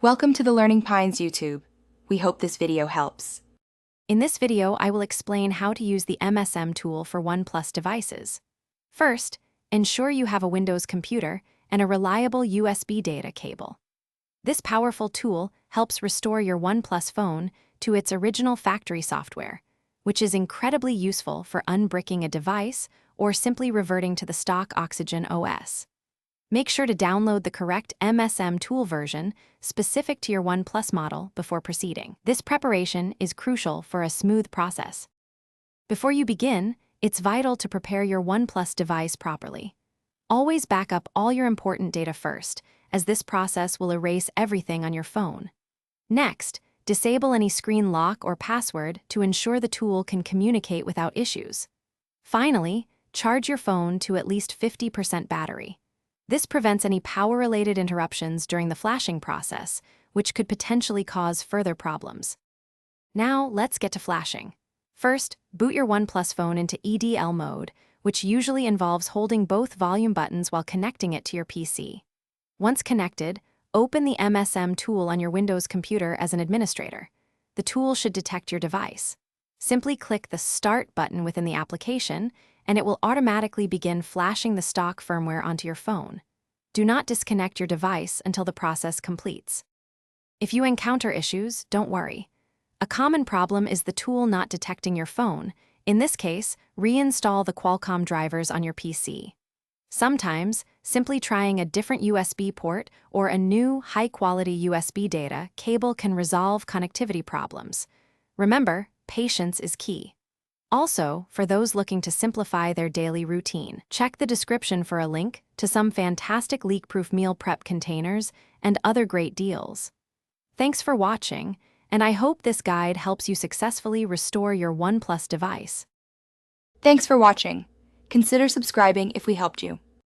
Welcome to the Learning Pines YouTube. We hope this video helps. In this video, I will explain how to use the MSM tool for OnePlus devices. First, ensure you have a Windows computer and a reliable USB data cable. This powerful tool helps restore your OnePlus phone to its original factory software, which is incredibly useful for unbricking a device or simply reverting to the stock Oxygen OS. Make sure to download the correct MSM tool version specific to your OnePlus model before proceeding. This preparation is crucial for a smooth process. Before you begin, it's vital to prepare your OnePlus device properly. Always back up all your important data first, as this process will erase everything on your phone. Next, disable any screen lock or password to ensure the tool can communicate without issues. Finally, charge your phone to at least 50% battery. This prevents any power-related interruptions during the flashing process, which could potentially cause further problems. Now, let's get to flashing. First, boot your OnePlus phone into EDL mode, which usually involves holding both volume buttons while connecting it to your PC. Once connected, open the MSM tool on your Windows computer as an administrator. The tool should detect your device. Simply click the Start button within the application, and it will automatically begin flashing the stock firmware onto your phone. Do not disconnect your device until the process completes. If you encounter issues, don't worry. A common problem is the tool not detecting your phone. In this case, reinstall the Qualcomm drivers on your PC. Sometimes, simply trying a different USB port or a new, high-quality USB data cable can resolve connectivity problems. Remember, patience is key. Also, for those looking to simplify their daily routine, check the description for a link to some fantastic leak-proof meal prep containers and other great deals. Thanks for watching, and I hope this guide helps you successfully restore your OnePlus device. Thanks for watching. Consider subscribing if we helped you.